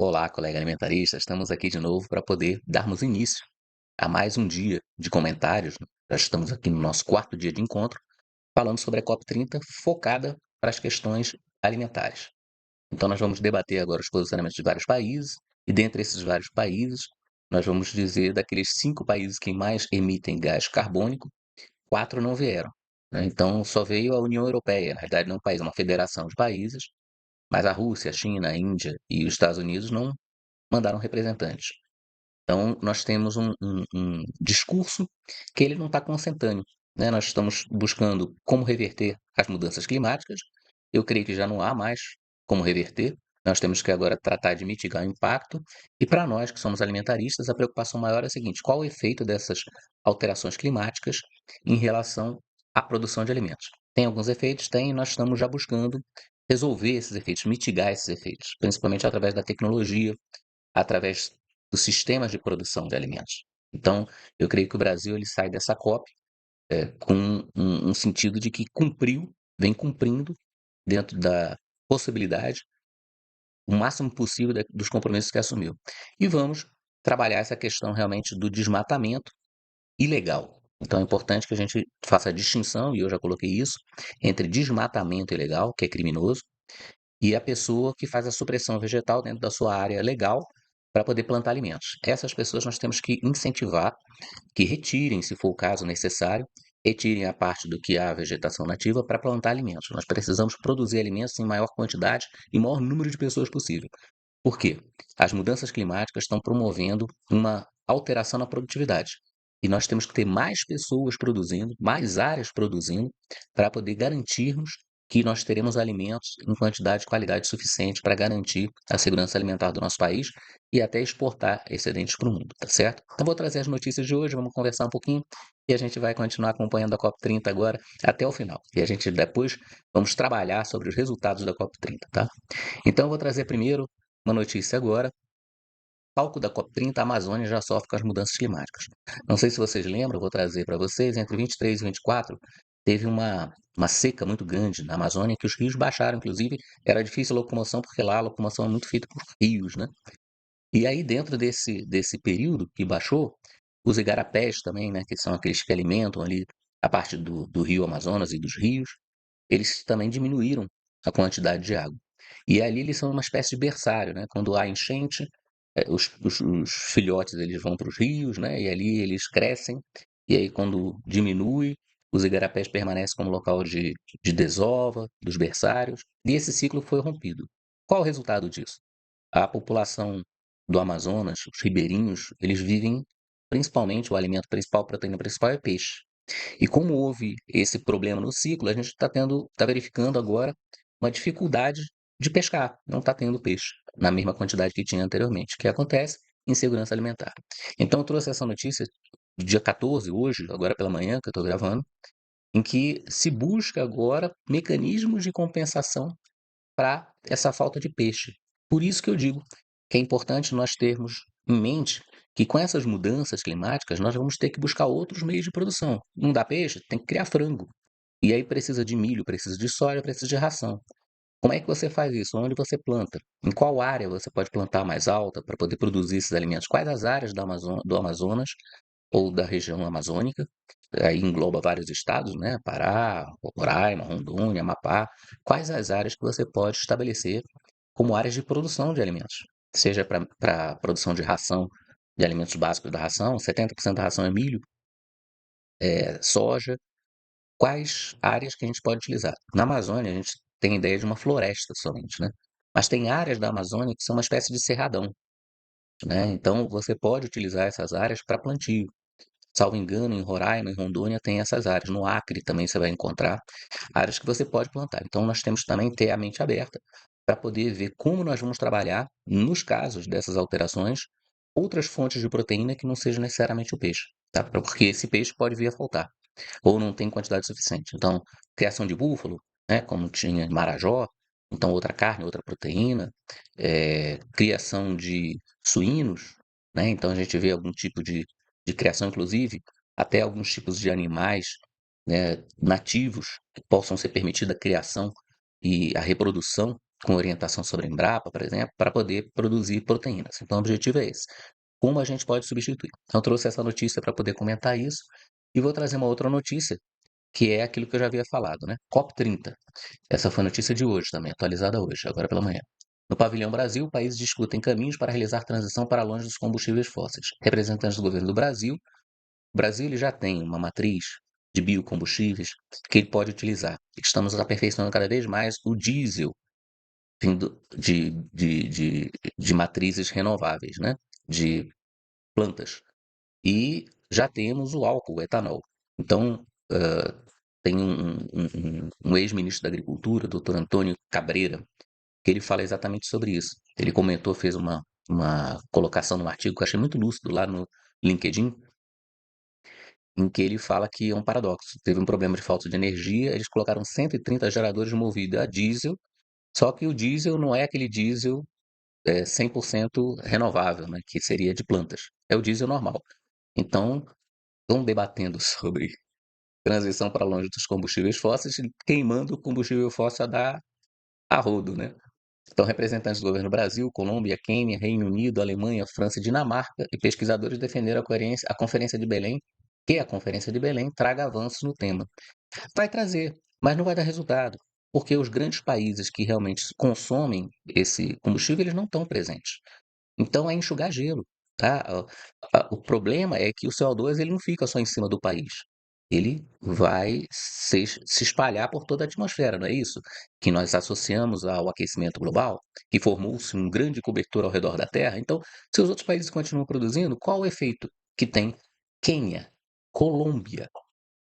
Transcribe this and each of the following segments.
Olá, colega alimentarista, estamos aqui de novo para poder darmos início a mais um dia de comentários. Já estamos aqui no nosso quarto dia de encontro, falando sobre a COP30 focada para as questões alimentares. Então, nós vamos debater agora os posicionamentos de vários países, e dentre esses vários países, nós vamos dizer daqueles 5 países que mais emitem gás carbônico, 4 não vieram, né? Então, só veio a União Europeia, na realidade não é um país, é uma federação de países, mas a Rússia, a China, a Índia e os Estados Unidos não mandaram representantes. Então, nós temos um discurso que ele não está consentâneo, né? Nós estamos buscando como reverter as mudanças climáticas. Eu creio que já não há mais como reverter. Nós temos que agora tratar de mitigar o impacto. E para nós que somos alimentaristas, a preocupação maior é a seguinte: qual o efeito dessas alterações climáticas em relação à produção de alimentos? Tem alguns efeitos? Tem, e nós estamos já buscando resolver esses efeitos, mitigar esses efeitos, principalmente através da tecnologia, através dos sistemas de produção de alimentos. Então, eu creio que o Brasil ele sai dessa COP com um sentido de que cumpriu, vem cumprindo, dentro da possibilidade, o máximo possível dos compromissos que assumiu. E vamos trabalhar essa questão realmente do desmatamento ilegal. Então, é importante que a gente faça a distinção, e eu já coloquei isso, entre desmatamento ilegal, que é criminoso, e a pessoa que faz a supressão vegetal dentro da sua área legal para poder plantar alimentos. Essas pessoas nós temos que incentivar que retirem, se for o caso necessário, retirem a parte do que há a vegetação nativa para plantar alimentos. Nós precisamos produzir alimentos em maior quantidade e maior número de pessoas possível. Por quê? As mudanças climáticas estão promovendo uma alteração na produtividade. E nós temos que ter mais pessoas produzindo, mais áreas produzindo, para poder garantirmos que nós teremos alimentos em quantidade e qualidade suficiente para garantir a segurança alimentar do nosso país e até exportar excedentes para o mundo, tá certo? Então vou trazer as notícias de hoje, vamos conversar um pouquinho e a gente vai continuar acompanhando a COP30 agora até o final. E a gente depois vamos trabalhar sobre os resultados da COP30, tá? Então eu vou trazer primeiro uma notícia agora. Palco da COP30, a Amazônia já sofre com as mudanças climáticas. Não sei se vocês lembram, vou trazer para vocês, entre 23 e 24, teve uma seca muito grande na Amazônia, que os rios baixaram, inclusive, era difícil a locomoção, porque lá a locomoção é muito feita por rios, né? E aí, dentro desse período que baixou, os igarapés também, né, que são aqueles que alimentam ali a parte do rio Amazonas e dos rios, eles também diminuíram a quantidade de água. E ali eles são uma espécie de berçário, né? Quando há enchente, os filhotes eles vão para os rios, né? E ali eles crescem. E aí quando diminui, os igarapés permanecem como local de desova, dos berçários. E esse ciclo foi rompido. Qual o resultado disso? A população do Amazonas, os ribeirinhos, eles vivem principalmente, o alimento principal, a proteína principal é peixe. E como houve esse problema no ciclo, a gente está verificando agora uma dificuldade de pescar. Não está tendo peixe na mesma quantidade que tinha anteriormente. O que acontece? Insegurança alimentar. Então, eu trouxe essa notícia do dia 14, hoje, agora pela manhã, que eu estou gravando, em que se busca agora mecanismos de compensação para essa falta de peixe. Por isso que eu digo que é importante nós termos em mente que com essas mudanças climáticas nós vamos ter que buscar outros meios de produção. Não dá peixe? Tem que criar frango. E aí precisa de milho, precisa de soja, precisa de ração. Como é que você faz isso? Onde você planta? Em qual área você pode plantar mais alta para poder produzir esses alimentos? Quais as áreas do Amazonas ou da região amazônica? Aí engloba vários estados, né? Pará, Roraima, Rondônia, Amapá. Quais as áreas que você pode estabelecer como áreas de produção de alimentos? Seja para produção de ração, de alimentos básicos da ração, 70% da ração é milho, soja. Quais áreas que a gente pode utilizar? Na Amazônia, a gente tem a ideia de uma floresta somente, né? Mas tem áreas da Amazônia que são uma espécie de cerradão, né? Então, você pode utilizar essas áreas para plantio. Salvo engano, em Roraima, em Rondônia, tem essas áreas. No Acre também você vai encontrar áreas que você pode plantar. Então, nós temos também que ter a mente aberta para poder ver como nós vamos trabalhar, nos casos dessas alterações, outras fontes de proteína que não sejam necessariamente o peixe, tá? Porque esse peixe pode vir a faltar ou não tem quantidade suficiente. Então, criação de búfalo, né, como tinha em Marajó, então outra carne, outra proteína, criação de suínos, né, então a gente vê algum tipo de criação, inclusive, até alguns tipos de animais, né, nativos, que possam ser permitida a criação e a reprodução, com orientação sobre a Embrapa, por exemplo, para poder produzir proteínas. Então o objetivo é esse. Como a gente pode substituir? Então eu trouxe essa notícia para poder comentar isso, e vou trazer uma outra notícia, que é aquilo que eu já havia falado, né, COP30. Essa foi a notícia de hoje também, atualizada hoje, agora pela manhã. No Pavilhão Brasil, países discutem caminhos para realizar transição para longe dos combustíveis fósseis. Representantes do governo do Brasil, o Brasil ele já tem uma matriz de biocombustíveis que ele pode utilizar. Estamos aperfeiçoando cada vez mais o diesel vindo de matrizes renováveis, né? De plantas. E já temos o álcool, o etanol. Então, tem um ex-ministro da Agricultura, doutor Antônio Cabreira, que ele fala exatamente sobre isso. Ele comentou, fez uma colocação num artigo que eu achei muito lúcido lá no LinkedIn, em que ele fala que é um paradoxo. Teve um problema de falta de energia, eles colocaram 130 geradores movidos a diesel, só que o diesel não é aquele diesel 100% renovável, né, que seria de plantas. É o diesel normal. Então, estão debatendo sobre transição para longe dos combustíveis fósseis, queimando o combustível fóssil a rodo, né? Então, representantes do governo Brasil, Colômbia, Quênia, Reino Unido, Alemanha, França e Dinamarca e pesquisadores defenderam a Conferência de Belém, que a Conferência de Belém traga avanços no tema. Vai trazer, mas não vai dar resultado, porque os grandes países que realmente consomem esse combustível, eles não estão presentes. Então é enxugar gelo, tá? O problema é que o CO2 ele não fica só em cima do país. Ele vai se espalhar por toda a atmosfera, não é isso? Que nós associamos ao aquecimento global, que formou-se um grande cobertor ao redor da Terra. Então, se os outros países continuam produzindo, qual o efeito que tem Quênia, Colômbia,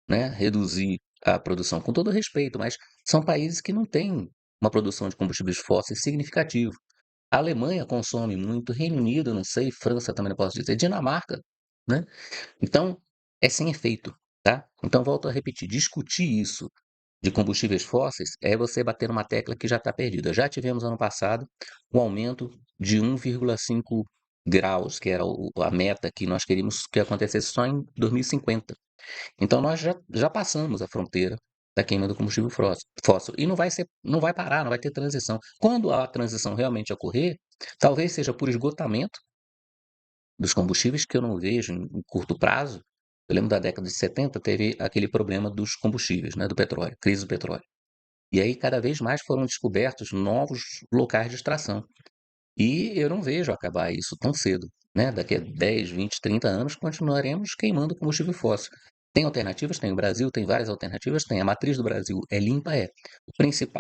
né, reduzir a produção? Com todo respeito, mas são países que não têm uma produção de combustíveis fósseis significativa. A Alemanha consome muito, Reino Unido, não sei, França também não posso dizer, Dinamarca, né? Então, é sem efeito, tá? Então, volto a repetir, discutir isso de combustíveis fósseis é você bater numa tecla que já está perdida. Já tivemos ano passado um aumento de 1,5 graus, que era a meta que nós queríamos que acontecesse só em 2050. Então nós já passamos a fronteira da queima do combustível fóssil e não vai parar, não vai ter transição. Quando a transição realmente ocorrer, talvez seja por esgotamento dos combustíveis, que eu não vejo em curto prazo. Eu lembro da década de 70, teve aquele problema dos combustíveis, né, do petróleo, crise do petróleo. E aí cada vez mais foram descobertos novos locais de extração. E eu não vejo acabar isso tão cedo, né? Daqui a 10, 20, 30 anos continuaremos queimando combustível fóssil. Tem alternativas? Tem. O Brasil tem várias alternativas? Tem. A matriz do Brasil é limpa? É.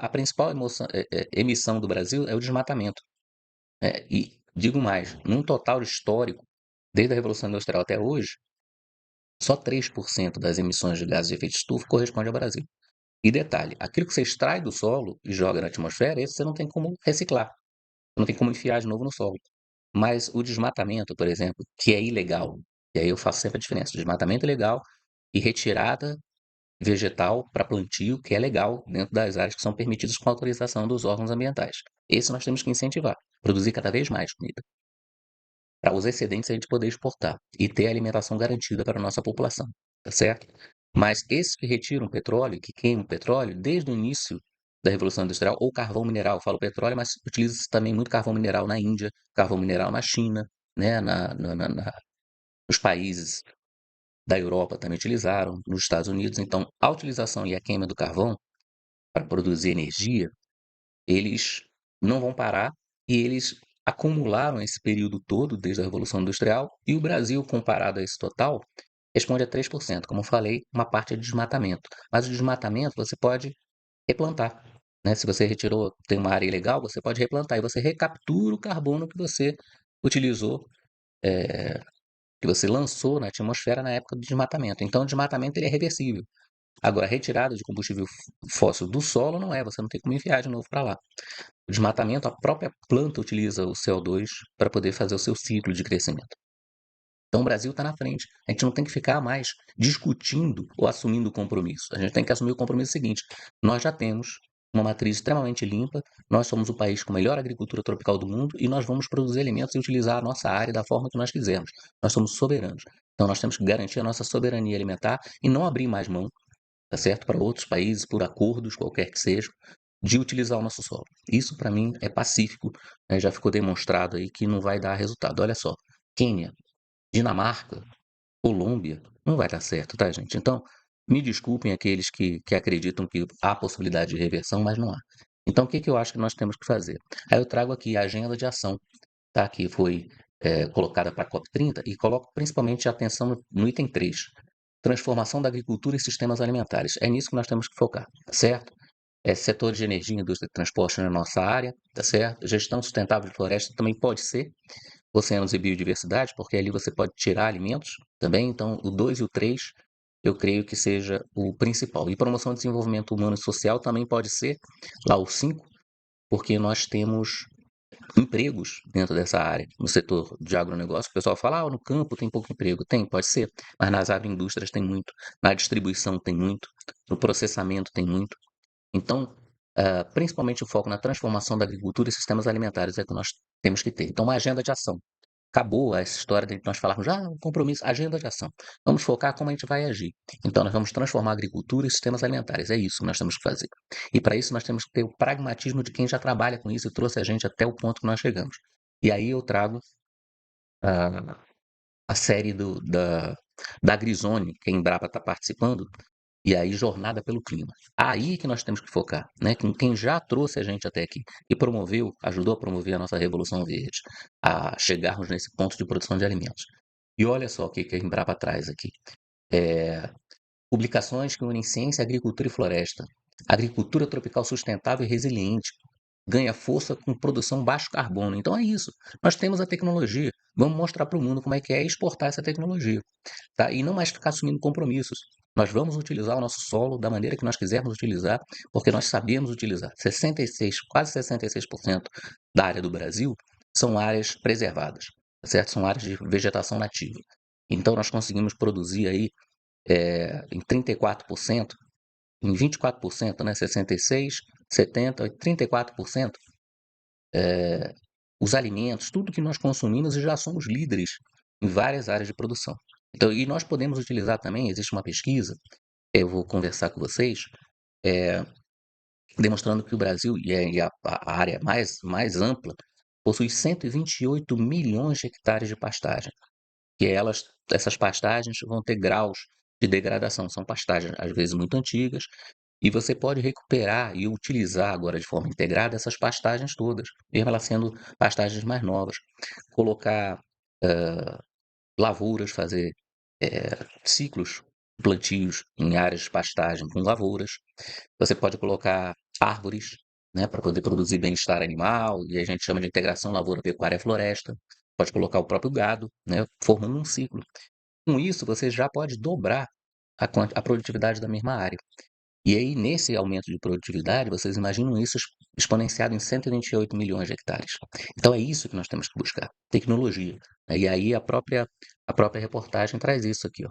A principal emissão do Brasil é o desmatamento. E digo mais, num total histórico, desde a Revolução Industrial até hoje, só 3% das emissões de gases de efeito estufa corresponde ao Brasil. E detalhe, aquilo que você extrai do solo e joga na atmosfera, esse você não tem como reciclar, não tem como enfiar de novo no solo. Mas o desmatamento, por exemplo, que é ilegal, e aí eu faço sempre a diferença, desmatamento ilegal e retirada vegetal para plantio, que é legal dentro das áreas que são permitidas com autorização dos órgãos ambientais. Esse nós temos que incentivar, produzir cada vez mais comida, para os excedentes a gente poder exportar e ter a alimentação garantida para a nossa população, tá certo? Mas esses que retiram petróleo, que queimam petróleo, desde o início da Revolução Industrial, ou carvão mineral, eu falo petróleo, mas utiliza-se também muito carvão mineral na Índia, carvão mineral na China, né, nos países da Europa também utilizaram, nos Estados Unidos. Então, a utilização e a queima do carvão para produzir energia, eles não vão parar e eles acumularam esse período todo, desde a Revolução Industrial, e o Brasil, comparado a esse total, responde a 3%. Como eu falei, uma parte é desmatamento. Mas o desmatamento você pode replantar, né? Se você retirou, tem uma área ilegal, você pode replantar e você recaptura o carbono que você utilizou, que você lançou na atmosfera na época do desmatamento. Então, o desmatamento ele é reversível. Agora, a retirada de combustível fóssil do solo não é, você não tem como enviar de novo para lá. O desmatamento, a própria planta utiliza o CO2 para poder fazer o seu ciclo de crescimento. Então o Brasil está na frente. A gente não tem que ficar mais discutindo ou assumindo o compromisso. A gente tem que assumir o compromisso seguinte: nós já temos uma matriz extremamente limpa, nós somos o país com a melhor agricultura tropical do mundo e nós vamos produzir alimentos e utilizar a nossa área da forma que nós quisermos. Nós somos soberanos. Então nós temos que garantir a nossa soberania alimentar e não abrir mais mão, tá certo? Para outros países, por acordos, qualquer que sejam, de utilizar o nosso solo. Isso para mim é pacífico, né, já ficou demonstrado aí que não vai dar resultado. Olha só, Quênia, Dinamarca, Colômbia, não vai dar certo, tá, gente? Então, me desculpem aqueles que acreditam que há possibilidade de reversão, mas não há. Então, o que que eu acho que nós temos que fazer? Aí eu trago aqui a agenda de ação, tá, que foi colocada para a COP30 e coloco principalmente a atenção no item 3, transformação da agricultura e sistemas alimentares. É nisso que nós temos que focar, tá certo? Setor de energia, indústria de transporte na nossa área, tá certo? Gestão sustentável de floresta também pode ser, oceanos e biodiversidade, porque ali você pode tirar alimentos também. Então, o 2 e o 3 eu creio que seja o principal. E promoção de desenvolvimento humano e social também pode ser, lá o 5, porque nós temos empregos dentro dessa área, no setor de agronegócio. O pessoal fala, no campo tem pouco emprego. Tem, pode ser, mas nas agroindústrias tem muito, na distribuição tem muito, no processamento tem muito. Então, principalmente o foco na transformação da agricultura e sistemas alimentares é que nós temos que ter. Então, uma agenda de ação. Acabou essa história de nós falarmos, um compromisso, agenda de ação. Vamos focar como a gente vai agir. Então, nós vamos transformar a agricultura e sistemas alimentares. É isso que nós temos que fazer. E para isso, nós temos que ter o pragmatismo de quem já trabalha com isso e trouxe a gente até o ponto que nós chegamos. E aí eu trago a, a série da Grisone, que a Embrapa está participando, e aí, jornada pelo clima. Aí que nós temos que focar, né? Quem já trouxe a gente até aqui e promoveu, ajudou a promover a nossa Revolução Verde, a chegarmos nesse ponto de produção de alimentos. E olha só o que a Embrapa traz aqui. Publicações que unem ciência, agricultura e floresta. Agricultura tropical sustentável e resiliente. Ganha força com produção baixo carbono. Então é isso. Nós temos a tecnologia. Vamos mostrar para o mundo como é que é exportar essa tecnologia. Tá? E não mais ficar assumindo compromissos. Nós vamos utilizar o nosso solo da maneira que nós quisermos utilizar, porque nós sabemos utilizar. 66, quase 66% da área do Brasil são áreas preservadas, certo? São áreas de vegetação nativa. Então nós conseguimos produzir aí em 34%, em 24%, né? 66, 70, 34%, os alimentos, tudo que nós consumimos e já somos líderes em várias áreas de produção. Então, e nós podemos utilizar também, existe uma pesquisa, eu vou conversar com vocês, demonstrando que o Brasil, a área mais ampla, possui 128 milhões de hectares de pastagem, que essas pastagens vão ter graus de degradação, são pastagens às vezes muito antigas, e você pode recuperar e utilizar agora de forma integrada essas pastagens todas, mesmo elas sendo pastagens mais novas. Colocar lavouras, fazer ciclos plantios em áreas de pastagem com lavouras. Você pode colocar árvores, né, para poder produzir bem-estar animal, e a gente chama de integração lavoura, pecuária, floresta. Pode colocar o próprio gado, né, formando um ciclo. Com isso, você já pode dobrar a produtividade da mesma área. E aí, nesse aumento de produtividade, vocês imaginam isso exponenciado em 128 milhões de hectares. Então, é isso que nós temos que buscar, tecnologia, né? E aí, a própria reportagem traz isso aqui, ó.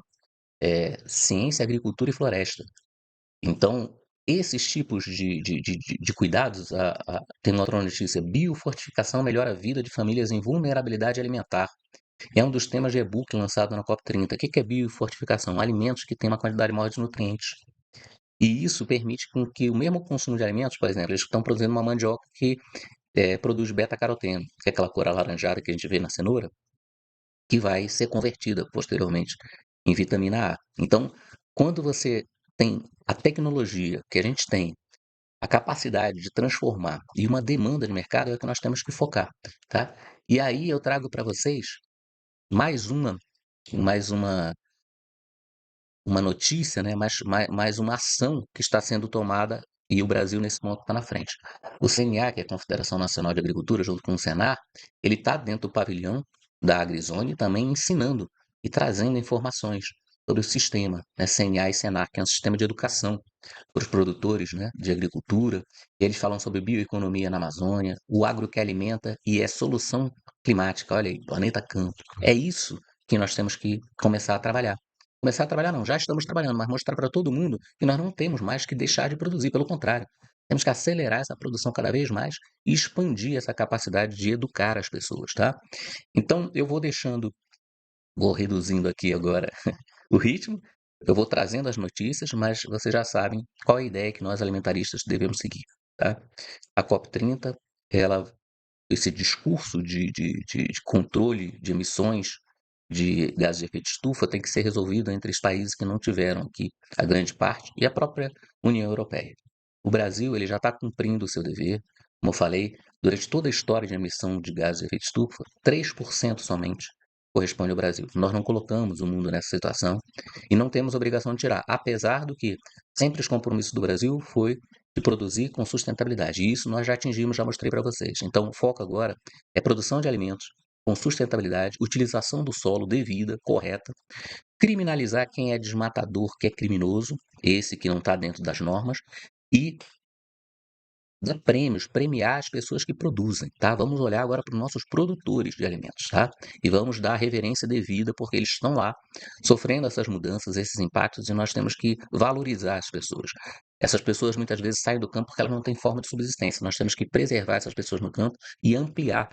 Ciência, agricultura e floresta. Então, esses tipos de cuidados, tem uma outra notícia, biofortificação melhora a vida de famílias em vulnerabilidade alimentar. É um dos temas de e-book lançado na COP30. O que é biofortificação? Alimentos que têm uma quantidade maior de nutrientes. E isso permite com que o mesmo consumo de alimentos, por exemplo, eles estão produzindo uma mandioca que produz beta-caroteno, que é aquela cor alaranjada que a gente vê na cenoura, que vai ser convertida posteriormente em vitamina A. Então, quando você tem a tecnologia que a gente tem, a capacidade de transformar e uma demanda de mercado, é o que nós temos que focar, tá? E aí eu trago para vocês mais uma notícia, né, mais uma ação que está sendo tomada e o Brasil nesse ponto está na frente. O CNA, que é a Confederação Nacional de Agricultura, junto com o Senar, ele está dentro do pavilhão da AgriZone também ensinando e trazendo informações sobre o sistema, né, CNA e Senar, que é um sistema de educação para os produtores, né, de agricultura. Eles falam sobre bioeconomia na Amazônia, o agro que alimenta e é solução climática. Olha aí, planeta campo. É isso que nós temos que começar a trabalhar. Começar a trabalhar não, já estamos trabalhando, mas mostrar para todo mundo que nós não temos mais que deixar de produzir, pelo contrário. Temos que acelerar essa produção cada vez mais e expandir essa capacidade de educar as pessoas, tá? Então, vou reduzindo aqui agora o ritmo, eu vou trazendo as notícias, mas vocês já sabem qual é a ideia que nós alimentaristas devemos seguir. tá? A COP30, ela esse discurso de controle de emissões de gases de efeito estufa tem que ser resolvido entre os países que não tiveram aqui a grande parte e a própria União Europeia. O Brasil ele já está cumprindo o seu dever. Como eu falei, durante toda a história de emissão de gases de efeito estufa, 3% somente corresponde ao Brasil. Nós não colocamos o mundo nessa situação e não temos obrigação de tirar, apesar do que sempre os compromissos do Brasil foi de produzir com sustentabilidade. E isso nós já atingimos, já mostrei para vocês. Então, o foco agora é produção de alimentos com sustentabilidade, utilização do solo devida, correta, criminalizar quem é desmatador, que é criminoso, esse que não está dentro das normas, e dar prêmios, premiar as pessoas que produzem, tá? Vamos olhar agora para os nossos produtores de alimentos, tá? E vamos dar a reverência devida, porque eles estão lá sofrendo essas mudanças, esses impactos, e nós temos que valorizar as pessoas. Essas pessoas muitas vezes saem do campo porque elas não têm forma de subsistência. Nós temos que preservar essas pessoas no campo e ampliar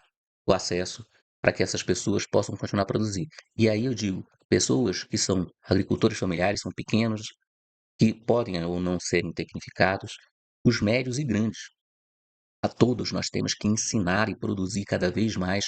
o acesso para que essas pessoas possam continuar a produzir. E aí eu digo, pessoas que são agricultores familiares, são pequenos, que podem ou não serem tecnificados, os médios e grandes. A todos nós temos que ensinar e produzir cada vez mais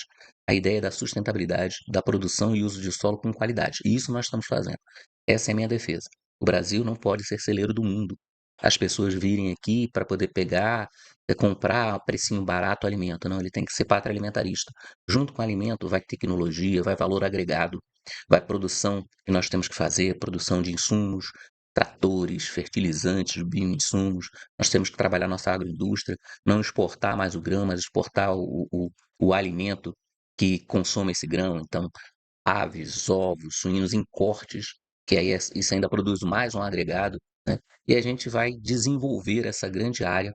a ideia da sustentabilidade, da produção e uso de solo com qualidade. E isso nós estamos fazendo. Essa é a minha defesa. O Brasil não pode ser celeiro do mundo. As pessoas virem aqui para poder pegar, comprar a precinho barato o alimento. Não, ele tem que ser pátria alimentarista. Junto com o alimento vai tecnologia, vai valor agregado, vai produção que nós temos que fazer, produção de insumos, tratores, fertilizantes, bioinsumos. Nós temos que trabalhar nossa agroindústria, não exportar mais o grão, mas exportar o alimento que consome esse grão. Então, aves, ovos, suínos em cortes, que aí isso ainda produz mais um agregado, né? E a gente vai desenvolver essa grande área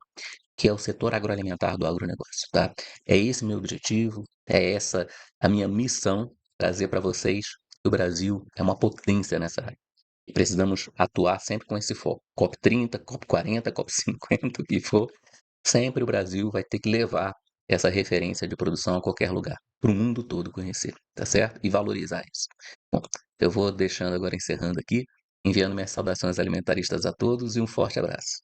que é o setor agroalimentar do agronegócio, tá? É esse meu objetivo, é essa a minha missão, trazer para vocês que o Brasil é uma potência nessa área. E precisamos atuar sempre com esse foco. COP30, COP40, COP50, o que for, sempre o Brasil vai ter que levar essa referência de produção a qualquer lugar, para o mundo todo conhecer, tá certo? E valorizar isso. Bom, eu vou deixando agora encerrando aqui, enviando minhas saudações alimentaristas a todos e um forte abraço.